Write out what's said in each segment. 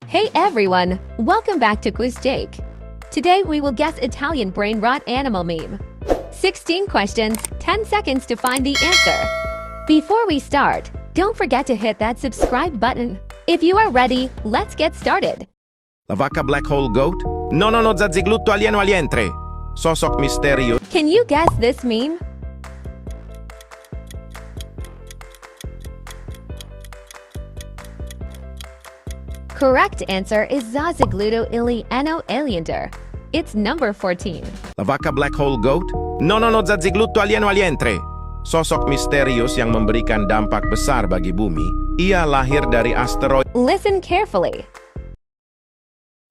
Hey everyone! Welcome back to Quiz Jake. Today we will guess Italian brain rot animal meme. 16 questions, 10 seconds to find the answer. Before we start, don't forget to hit that subscribe button. If you are ready, let's get started. La vacca black hole goat? No, zazziglutto alieno alientre. Sosok misterio. Can you guess this meme? Correct answer is Zazziglutto alieno alienter. It's number 14. La vacca black hole goat? No, zazziglutto alieno alientre. Sosok misterius yang memberikan dampak besar bagi bumi. Ia lahir dari asteroid. Listen carefully.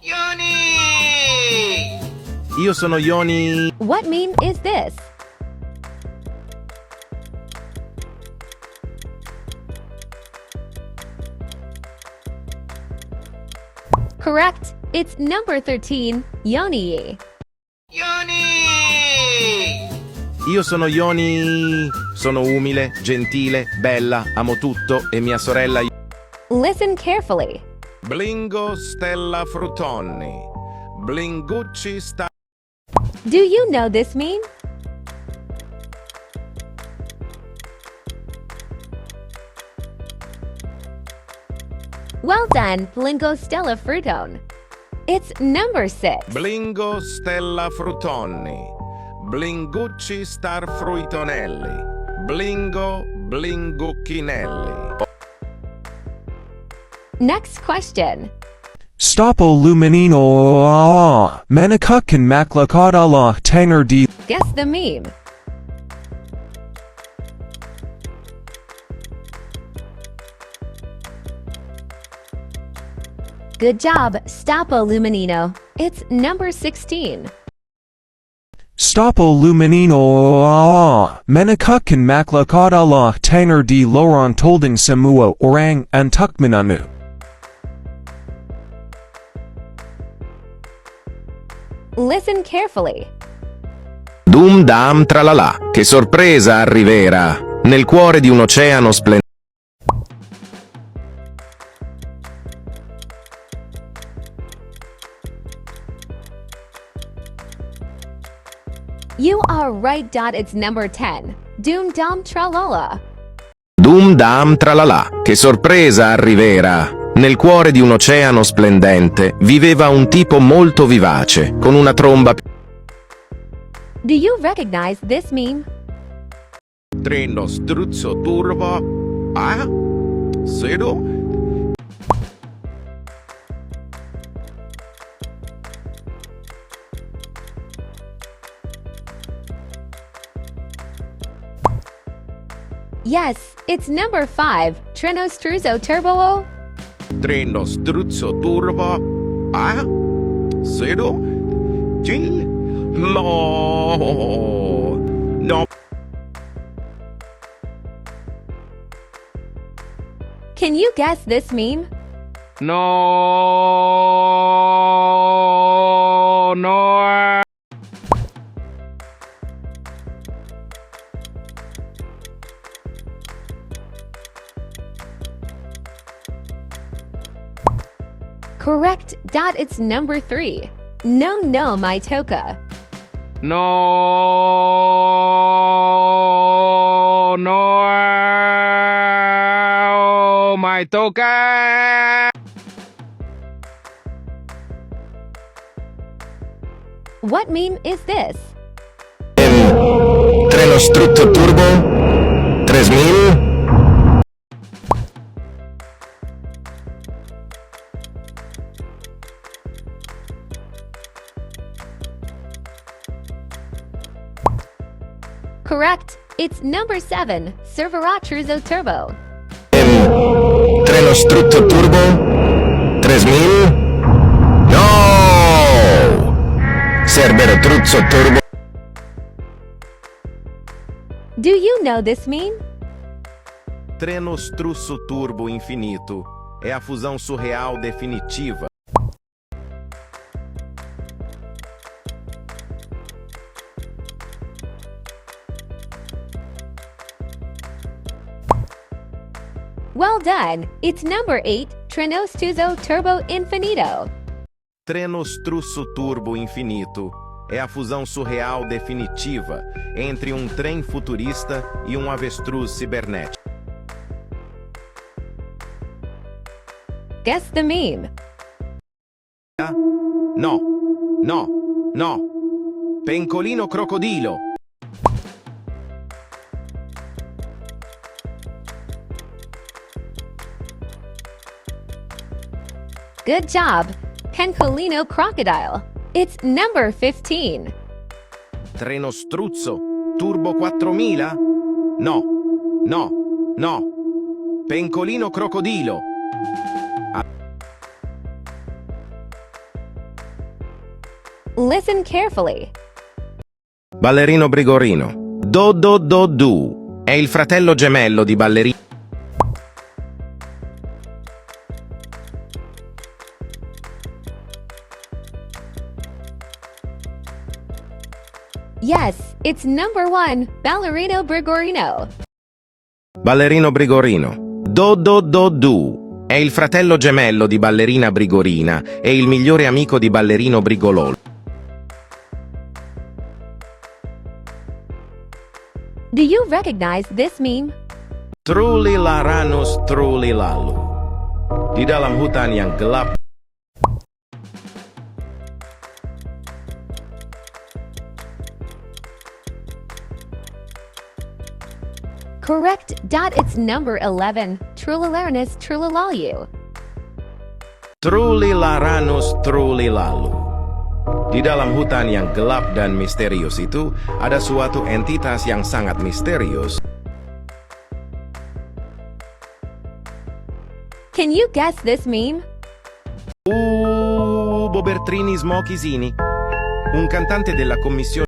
Yoni! Io sono Yoni. What meme is this? Correct. It's number 13, Yoni. Yoni! Io sono Yoni. Sono umile, gentile, bella, amo tutto e mia sorella. Listen carefully. Blingo stella frutoni. Blingucci sta. Do you know this meme? Well done, Blingo Stella Frutone. It's number 6. Blingo stella frutoni. Blingucci star fruitonelli. Blingo blingucchinelli. Next question. StoppoLuminino Pencolinocrocodile tanger di. Guess the meme. Good job, StoppoLuminino. It's number 16. StoppoLuminino Pencolinocrocodile tanger di loron tolding semua orang antukminanu. Listen carefully. Dum dam tralala, che sorpresa arriverà nel cuore di un oceano splendente. You are right. It's number 10. Doom Dom Tralala. Dum dam tralala, che sorpresa arriverà nel cuore di un oceano splendente viveva un tipo molto vivace con una tromba. Do you recognize this meme? TrenoStruzzo turbo. Ah? Zero? Yes, it's number 5. TrenoStruzzo Turbo. TrenoStruzzo turbo. Ah? Zero? Chill? No. Can you guess this meme? No. Correct. It's number 3. No, my toka. No, my toka. What meme is this? TrenoStruzzo turbo 3000. Correct. It's number 7. TrenoStruzzo Turbo. TrenoStruzzo turbo 3000. No! Cerbertruzzo turbo. Do you know this meme? TrenoStruzzo turbo infinito é a fusão surreal definitiva. Well done! It's number 8, TrenoStruzzo Turbo Infinito. TrenoStruzzo Turbo Infinito é a fusão surreal definitiva entre um trem futurista e um avestruz cibernético. Guess the meme. No, no, no. Pencolinocrocodile. Good job. Pencolinocrocodile. It's number 15. TrenoStruzzo Turbo 4000? No, no, no. Pencolinocrocodile. Listen carefully. Ballerino Brigorino. Do do do do. È il fratello gemello di ballerino. Yes, it's number 1, Ballerino Brigorino. Ballerino Brigorino. Do do do do. È il fratello gemello di ballerina Brigorina e il migliore amico di ballerino Brigololo. Do you recognize this meme? Truli laranus truli lalu. Di dalam hutan yang gelap. Correct. It's number 11, Trulalaranus Trulalalu. Truli laranus truli lalu. Di dalam hutan yang gelap dan misterius itu, ada suatu entitas yang sangat misterius. Can you guess this meme? Bobertrini Smokisini. Un cantante della commissione.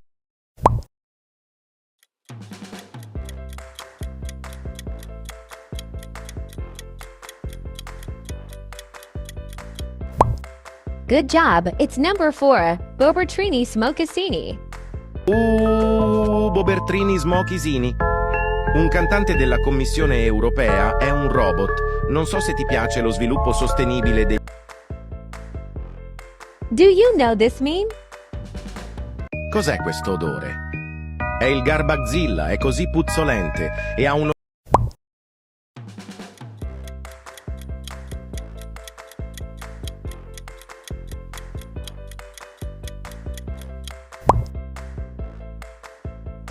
Good job. It's number 4, Bobertrini Smokisini. Bobertrini Smokisini. Un cantante della Commissione europea è un robot. Non so se ti piace lo sviluppo sostenibile dei... Do you know this meme? Cos'è questo odore? È il Garbaxilla, è così puzzolente e ha un...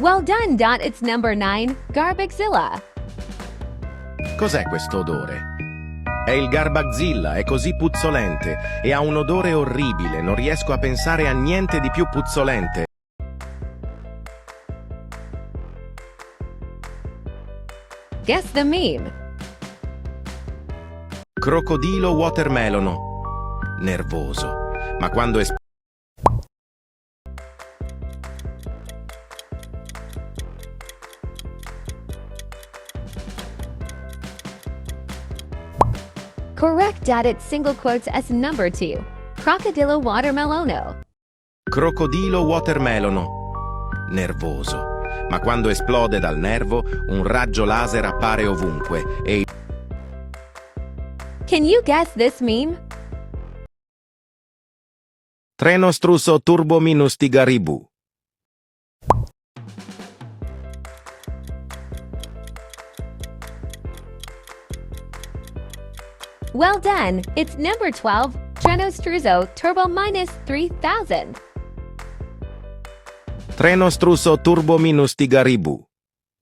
Well done. It's number 9, Garbaxilla. Cos'è questo odore? È il Garbaxilla, è così puzzolente e ha un odore orribile, non riesco a pensare a niente di più puzzolente. Guess the meme. Crocodilo watermelono. Nervoso. Ma quando è... Correct. It's single quotes as number 2, Crocodilo Watermelono. Crocodilo watermelono. Nervoso. Ma quando esplode dal nervo, un raggio laser appare ovunque e... Can you guess this meme? TrenoStruzzo Turbo minus Tigaribu. Well done. It's number 12, TrenoStruzzo Turbo minus 3000. TrenoStruzzo Turbo minus Tigaribu.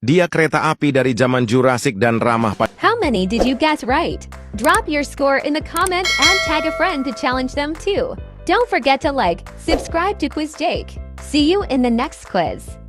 Dia kereta api dari zaman Jurassic dan ramah pada... How many did you guess right? Drop your score in the comment and tag a friend to challenge them too. Don't forget to like, subscribe to Quiz Jake. See you in the next quiz.